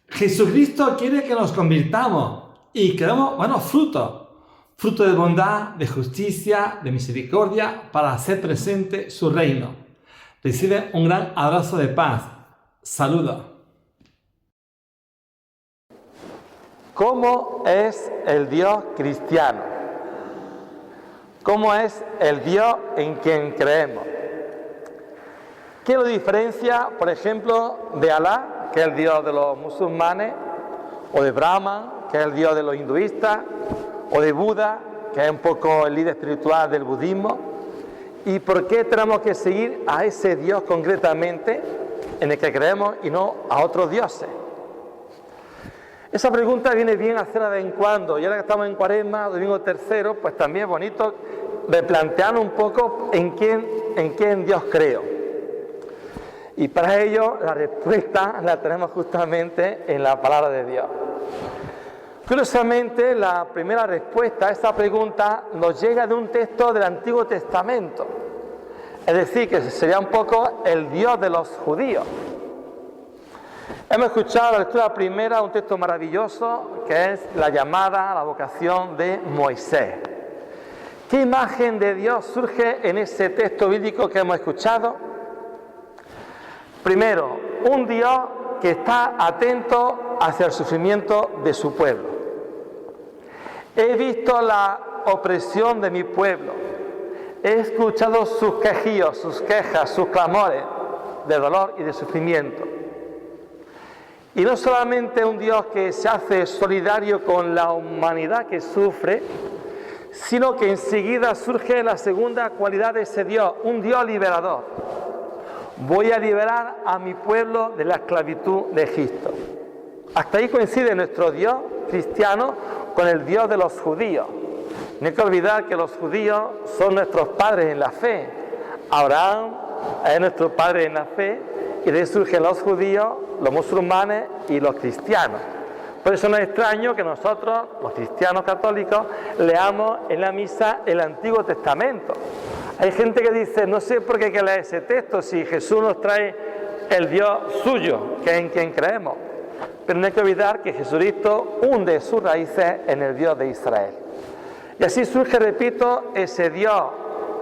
Jesucristo quiere que nos convirtamos y que demos buenos frutos, fruto de bondad, de justicia, de misericordia, para hacer presente su reino. Recibe un gran abrazo de paz. Saludos. ¿Cómo es el Dios cristiano? ¿Cómo es el Dios en quien creemos? ¿Qué lo diferencia, por ejemplo, de Alá, que es el Dios de los musulmanes, o de Brahma, que es el Dios de los hinduistas, o de Buda, que es un poco el líder espiritual del budismo? ¿Y por qué tenemos que seguir a ese Dios concretamente en el que creemos y no a otros dioses? Esa pregunta viene bien hacerla de vez en cuando, y ahora que estamos en Cuaresma, domingo tercero, pues también es bonito replantearnos un poco en quién Dios creo. Y para ello la respuesta la tenemos justamente en la palabra de Dios. Curiosamente, la primera respuesta a esta pregunta nos llega de un texto del Antiguo Testamento, es decir, que sería un poco el Dios de los judíos. Hemos escuchado la lectura primera, un texto maravilloso, que es la llamada, la vocación de Moisés. ¿Qué imagen de Dios surge en ese texto bíblico que hemos escuchado? Primero, un Dios que está atento hacia el sufrimiento de su pueblo. He visto la opresión de mi pueblo. He escuchado sus quejíos, sus quejas, sus clamores de dolor y de sufrimiento. Y no solamente un Dios que se hace solidario con la humanidad que sufre, sino que enseguida surge la segunda cualidad de ese Dios, un Dios liberador. Voy a liberar a mi pueblo de la esclavitud de Egipto. Hasta ahí coincide nuestro Dios cristiano con el Dios de los judíos. No hay que olvidar que los judíos son nuestros padres en la fe. Abraham es nuestro padre en la fe, y de ahí surgen los judíos, los musulmanes y los cristianos. Por eso no es extraño que nosotros, los cristianos católicos, leamos en la misa el Antiguo Testamento. Hay gente que dice, no sé por qué hay que leer ese texto si Jesús nos trae el Dios suyo, que es en quien creemos. Pero no hay que olvidar que Jesucristo hunde sus raíces en el Dios de Israel. Y así surge, repito, ese Dios,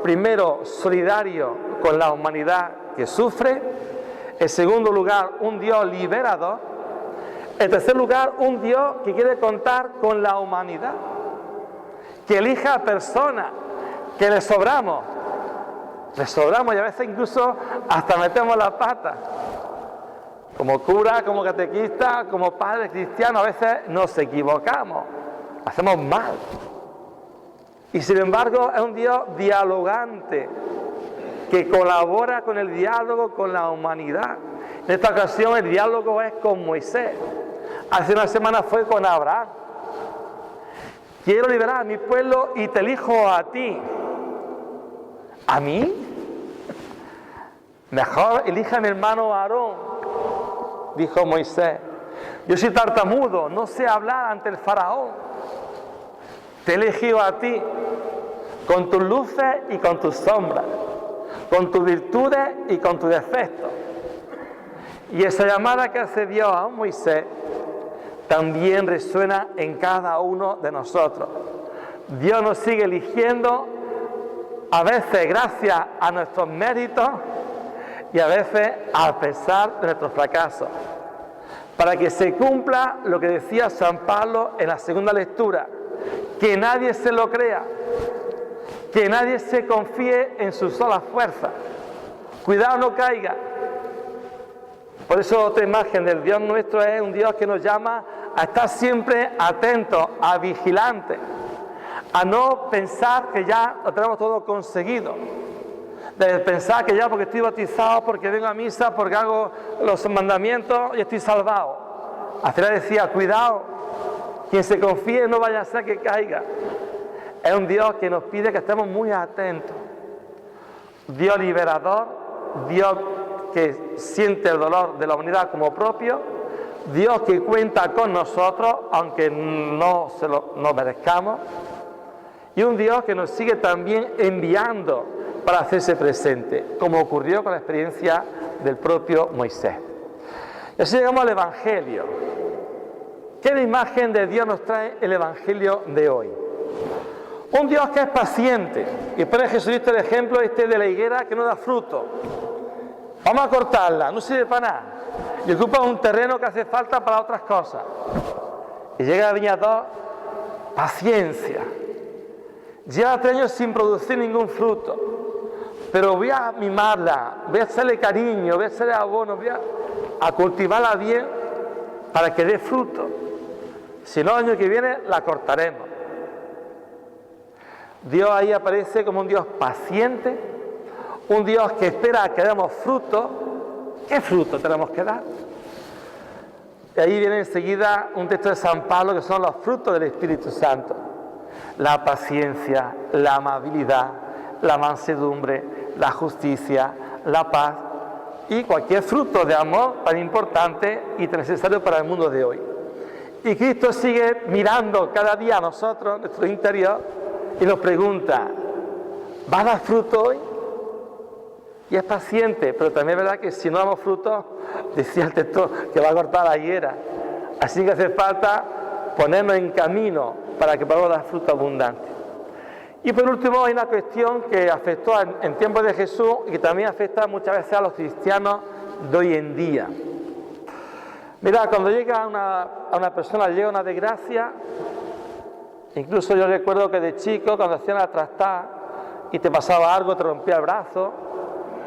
primero solidario con la humanidad que sufre. En segundo lugar, un Dios liberador. En tercer lugar, un Dios que quiere contar con la humanidad, que elija a personas, que le sobramos y a veces incluso hasta metemos la pata. Como cura, como catequista, como padre cristiano, a veces nos equivocamos, hacemos mal. Y sin embargo es un Dios dialogante, que colabora con el diálogo con la humanidad. En esta ocasión el diálogo es con Moisés. Hace una semana fue con Abraham. Quiero liberar a mi pueblo y te elijo a ti. ¿A mí? Mejor elija a mi hermano Aarón, dijo Moisés. Yo soy tartamudo, no sé hablar ante el faraón. Te he elegido a ti, con tus luces y con tus sombras, con tus virtudes y con tus defectos. Y esa llamada que hace Dios a Moisés también resuena en cada uno de nosotros. Dios nos sigue eligiendo, a veces gracias a nuestros méritos y a veces a pesar de nuestros fracasos, para que se cumpla lo que decía San Pablo en la segunda lectura, que nadie se lo crea, que nadie se confíe en sus solas fuerzas. Cuidado, no caiga. Por eso otra imagen del Dios nuestro es un Dios que nos llama a estar siempre atentos, a vigilantes, a no pensar que ya lo tenemos todo conseguido, de pensar que ya porque estoy bautizado, porque vengo a misa, porque hago los mandamientos y estoy salvado. Al final decía, cuidado, quien se confíe no vaya a ser que caiga. Es un Dios que nos pide que estemos muy atentos. Dios liberador, Dios que siente el dolor de la humanidad como propio, Dios que cuenta con nosotros, aunque no merezcamos, y un Dios que nos sigue también enviando para hacerse presente, como ocurrió con la experiencia del propio Moisés. Y así llegamos al Evangelio. ¿Qué imagen de Dios nos trae el Evangelio de hoy? Un Dios que es paciente. Y pone Jesucristo el ejemplo de la higuera que no da fruto. Vamos a cortarla, no sirve para nada. Y ocupa un terreno que hace falta para otras cosas. Y llega el viñador, paciencia. Lleva 3 años sin producir ningún fruto. Pero voy a mimarla, voy a hacerle cariño, voy a hacerle abono, voy a cultivarla bien para que dé fruto. Si no, el año que viene la cortaremos. Dios ahí aparece como un Dios paciente, un Dios que espera a que demos fruto. ¿Qué fruto tenemos que dar? Y ahí viene enseguida un texto de San Pablo que son los frutos del Espíritu Santo. La paciencia, la amabilidad, la mansedumbre, la justicia, la paz y cualquier fruto de amor tan importante y tan necesario para el mundo de hoy. Y Cristo sigue mirando cada día a nosotros, nuestro interior, y nos pregunta, ¿va a dar fruto hoy? Y es paciente, pero también es verdad que si no damos fruto, decía el texto que va a cortar la higuera. Así que hace falta ponernos en camino para que podamos dar fruto abundante. Y por último hay una cuestión que afectó en tiempos de Jesús y que también afecta muchas veces a los cristianos de hoy en día. Mira, cuando llega a una persona, llega una desgracia, incluso yo recuerdo que de chico, cuando hacían la trastada y te pasaba algo, te rompía el brazo,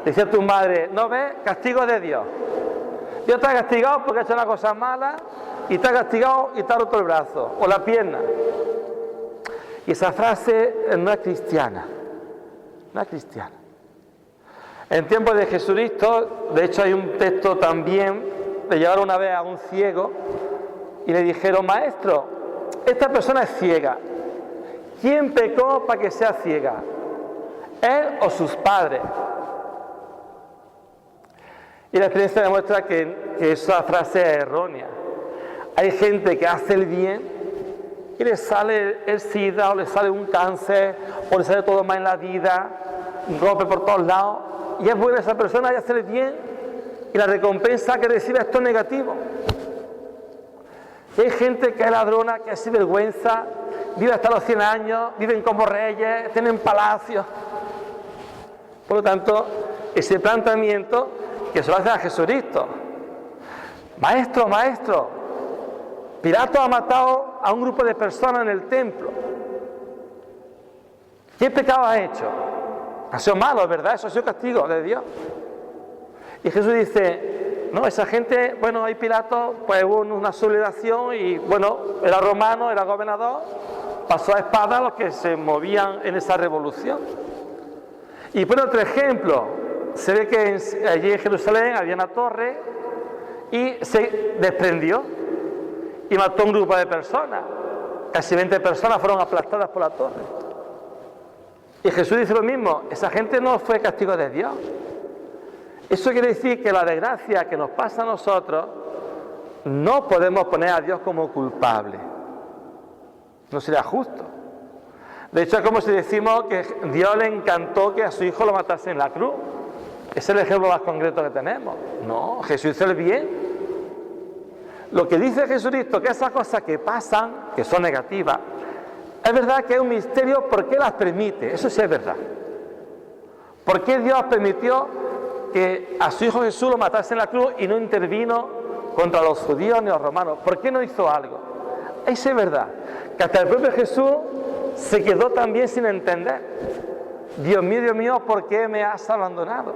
decía tu madre, ¿no ves? Castigo de Dios. Dios te ha castigado porque ha hecho una cosa mala y te ha castigado y te ha roto el brazo o la pierna. Y esa frase no es cristiana, no es cristiana. En tiempos de Jesucristo, de hecho hay un texto también, le llevaron una vez a un ciego y le dijeron, maestro, esta persona es ciega. ¿Quién pecó para que sea ciega? ¿Él o sus padres? Y la experiencia demuestra que esa frase es errónea. Hay gente que hace el bien y le sale el SIDA o le sale un cáncer o le sale todo mal en la vida, rompe por todos lados y es buena esa persona y hace el bien y la recompensa que recibe esto es negativo. Y hay gente que es ladrona, que es sinvergüenza, vive hasta los 100 años, viven como reyes, tienen palacios. Por lo tanto, ese planteamiento que se lo hace a Jesucristo. Maestro, maestro, Pilato ha matado a un grupo de personas en el templo. ¿Qué pecado ha hecho? Ha sido malo, ¿verdad? Eso ha sido castigo de Dios. Y Jesús dice, no, esa gente, bueno, ahí Pilato, pues hubo una sublevación y, bueno, era romano, era gobernador, pasó a espada a los que se movían en esa revolución. Y por otro ejemplo, se ve que allí en Jerusalén había una torre y se desprendió y mató a un grupo de personas. Casi 20 personas fueron aplastadas por la torre. Y Jesús dice lo mismo, esa gente no fue castigo de Dios. Eso quiere decir que la desgracia que nos pasa a nosotros no podemos poner a Dios como culpable. No sería justo. De hecho, es como si decimos que Dios le encantó que a su hijo lo matase en la cruz. Ese es el ejemplo más concreto que tenemos. No, Jesús hizo el bien. Lo que dice Jesucristo, que esas cosas que pasan, que son negativas, es verdad que es un misterio por qué las permite. Eso sí es verdad. ¿Por qué Dios permitió que a su hijo Jesús lo matase en la cruz y no intervino contra los judíos ni los romanos? ¿Por qué no hizo algo? Eso es verdad. Que hasta el propio Jesús se quedó también sin entender. Dios mío, ¿por qué me has abandonado?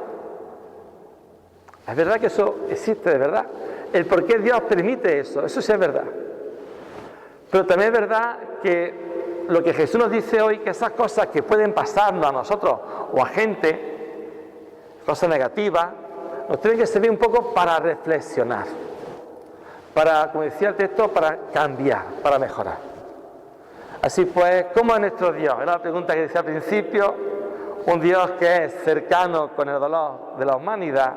Es verdad que eso existe de verdad. El por qué Dios permite eso sí es verdad. Pero también es verdad que lo que Jesús nos dice hoy, que esas cosas que pueden pasarnos a nosotros o a gente, cosas negativas, nos tienen que servir un poco para reflexionar. Para, como decía el texto, para cambiar, para mejorar. Así pues, ¿cómo es nuestro Dios? Era la pregunta que decía al principio. Un Dios que es cercano con el dolor de la humanidad,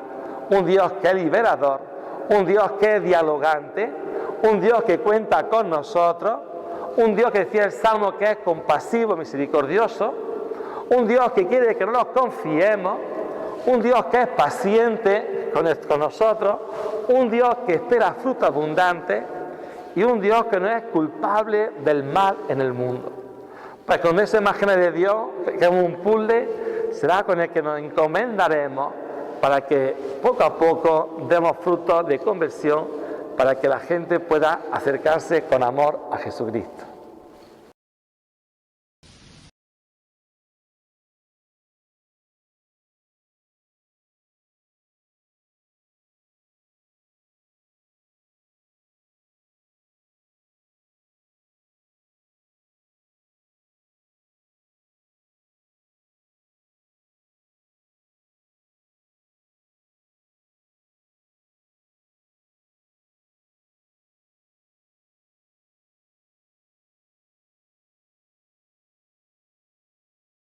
un Dios que es liberador, un Dios que es dialogante, un Dios que cuenta con nosotros, un Dios que decía el Salmo que es compasivo, misericordioso, un Dios que quiere que no nos confiemos, un Dios que es paciente con nosotros, un Dios que espera fruto abundante y un Dios que no es culpable del mal en el mundo. Pues con esa imagen de Dios, que es un puzzle, será con el que nos encomendaremos para que poco a poco demos frutos de conversión, para que la gente pueda acercarse con amor a Jesucristo.